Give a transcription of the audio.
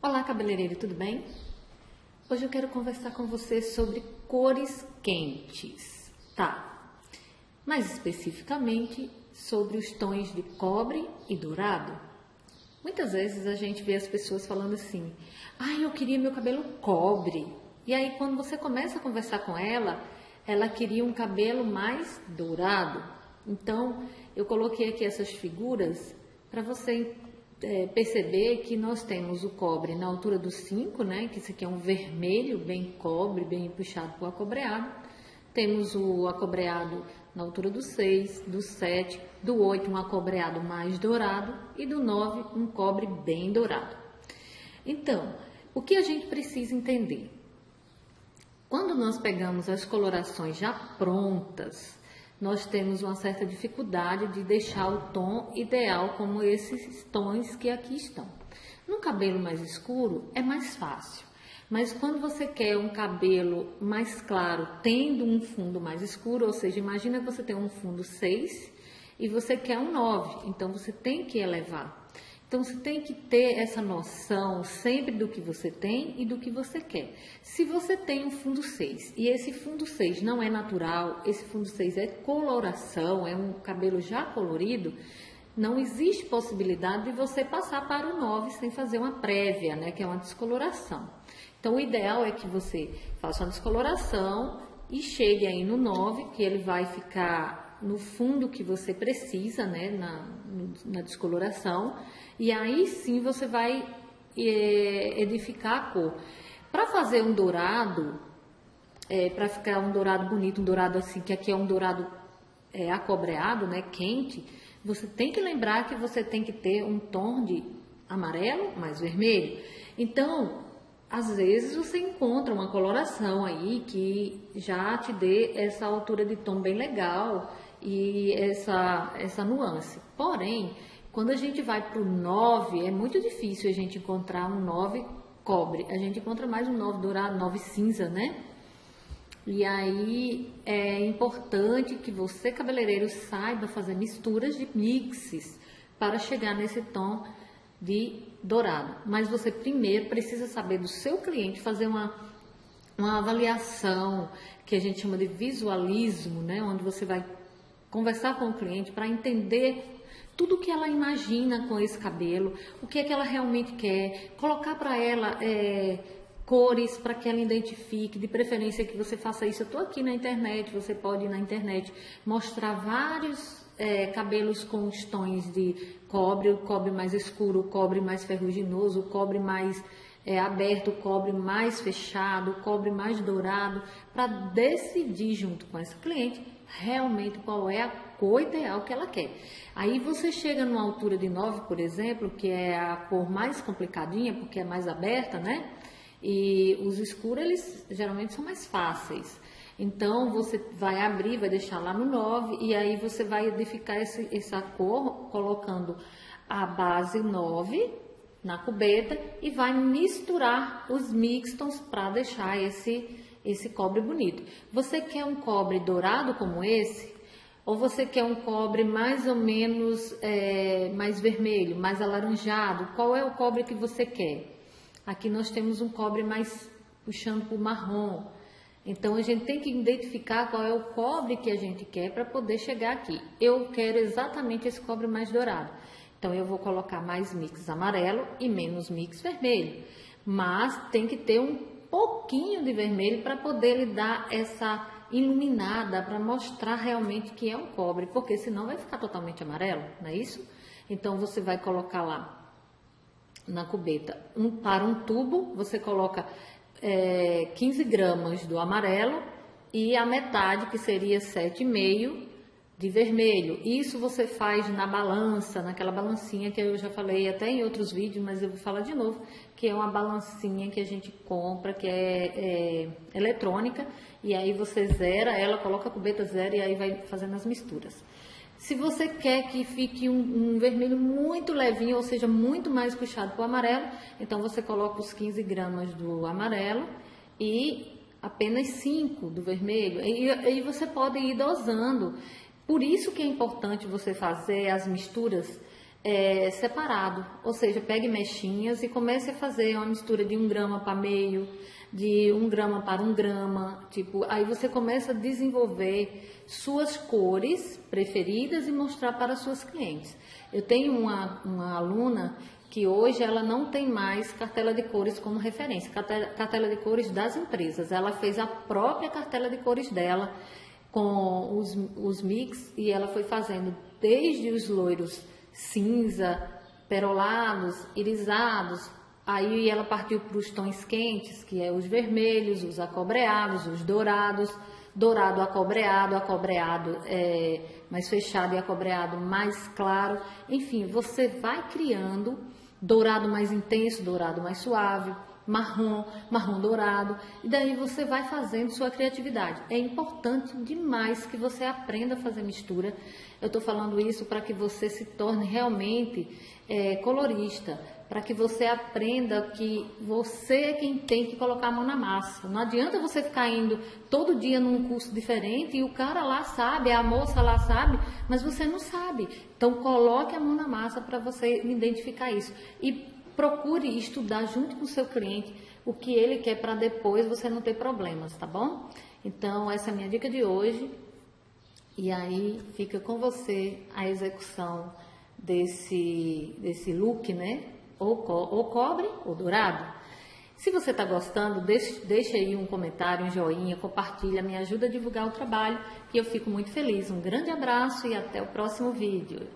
Olá, cabeleireiro, tudo bem? Hoje eu quero conversar com você sobre cores quentes, tá? Mais especificamente sobre os tons de cobre e dourado. Muitas vezes a gente vê as pessoas falando assim: eu queria meu cabelo cobre. E aí quando você começa a conversar com ela, ela queria um cabelo mais dourado. Então eu coloquei aqui essas figuras para você perceber que nós temos o cobre na altura do 5, né? Que isso aqui é um vermelho bem cobre, bem puxado para o acobreado. Temos o acobreado na altura do 6, do 7, do 8, um acobreado mais dourado e do 9, um cobre bem dourado. Então, o que a gente precisa entender? Quando nós pegamos as colorações já prontas, nós temos uma certa dificuldade de deixar o tom ideal como esses tons que aqui estão. No cabelo mais escuro é mais fácil, mas quando você quer um cabelo mais claro, tendo um fundo mais escuro, ou seja, imagina que você tem um fundo 6 e você quer um 9, então você tem que elevar. Então, você tem que ter essa noção sempre do que você tem e do que você quer. Se você tem um fundo 6 e esse fundo 6 não é natural, esse fundo 6 é coloração, é um cabelo já colorido, não existe possibilidade de você passar para o 9 sem fazer uma prévia, né, que é uma descoloração. Então, o ideal é que você faça uma descoloração e chegue aí no 9, que ele vai ficar no fundo que você precisa, né, na descoloração, e aí sim você vai edificar a cor. Para fazer um dourado, para ficar um dourado bonito, um dourado assim, que aqui é um dourado acobreado, né, quente, você tem que lembrar que você tem que ter um tom de amarelo mais vermelho. Então, às vezes você encontra uma coloração aí que já te dê essa altura de tom bem legal e essa nuance. Porém, quando a gente vai para o 9, é muito difícil a gente encontrar um 9 cobre. A gente encontra mais um 9 dourado, 9 cinza, né? E aí é importante que você, cabeleireiro, saiba fazer misturas de mixes para chegar nesse tom de dourado. Mas você primeiro precisa saber do seu cliente, fazer uma avaliação que a gente chama de visualismo, né? Onde você vai conversar com o cliente para entender tudo o que ela imagina com esse cabelo, o que é que ela realmente quer, colocar para ela cores para que ela identifique, de preferência que você faça isso. Eu estou aqui na internet, você pode ir na internet mostrar vários cabelos com os tons de cobre, o cobre mais escuro, o cobre mais ferruginoso, o cobre mais aberto, o cobre mais fechado, o cobre mais dourado, para decidir junto com esse cliente realmente qual é a cor ideal que ela quer. Aí você chega numa altura de 9, por exemplo, que é a cor mais complicadinha, porque é mais aberta, né? E os escuros, eles geralmente são mais fáceis. Então, você vai abrir, vai deixar lá no 9, e aí você vai edificar essa cor, colocando a base 9 na cubeta e vai misturar os mixtons para deixar esse cobre bonito. Você quer um cobre dourado como esse? Ou você quer um cobre mais ou menos mais vermelho, mais alaranjado? Qual é o cobre que você quer? Aqui nós temos um cobre mais puxando para o marrom. Então, a gente tem que identificar qual é o cobre que a gente quer para poder chegar aqui. Eu quero exatamente esse cobre mais dourado. Então, eu vou colocar mais mix amarelo e menos mix vermelho. Mas tem que ter um pouquinho de vermelho para poder lhe dar essa iluminada, para mostrar realmente que é um cobre, porque senão vai ficar totalmente amarelo, não é isso? Então, você vai colocar lá na cubeta, para um tubo, você coloca 15 gramas do amarelo e a metade, que seria 7,5 de vermelho. Isso você faz na balança, naquela balancinha que eu já falei até em outros vídeos, mas eu vou falar de novo, que é uma balancinha que a gente compra, que é eletrônica, e aí você zera ela, coloca a cubeta, zera e aí vai fazendo as misturas. Se você quer que fique um vermelho muito levinho, ou seja, muito mais puxado para o amarelo, então você coloca os 15 gramas do amarelo e apenas 5 do vermelho. E aí você pode ir dosando. Por isso que é importante você fazer as misturas separado, ou seja, pegue mechinhas e comece a fazer uma mistura de 1 grama para meio, de 1 grama para 1 grama, tipo, aí você começa a desenvolver suas cores preferidas e mostrar para suas clientes. Eu tenho uma aluna que hoje ela não tem mais cartela de cores como referência, cartela de cores das empresas, ela fez a própria cartela de cores dela com os mix e ela foi fazendo desde os loiros cinza, perolados, irisados, aí ela partiu para os tons quentes, que é os vermelhos, os acobreados, os dourados, dourado acobreado, acobreado mais fechado e acobreado mais claro, enfim, você vai criando dourado mais intenso, dourado mais suave, marrom, marrom dourado, e daí você vai fazendo sua criatividade. É importante demais que você aprenda a fazer mistura. Eu estou falando isso para que você se torne realmente colorista, para que você aprenda que você é quem tem que colocar a mão na massa. Não adianta você ficar indo todo dia num curso diferente e o cara lá sabe, a moça lá sabe, mas você não sabe. Então coloque a mão na massa para você identificar isso. E procure estudar junto com o seu cliente o que ele quer para depois você não ter problemas, tá bom? Então essa é a minha dica de hoje. E aí fica com você a execução desse look, né? Ou cobre ou dourado. Se você está gostando, deixa aí um comentário, um joinha, compartilha, me ajuda a divulgar o trabalho e eu fico muito feliz. Um grande abraço e até o próximo vídeo.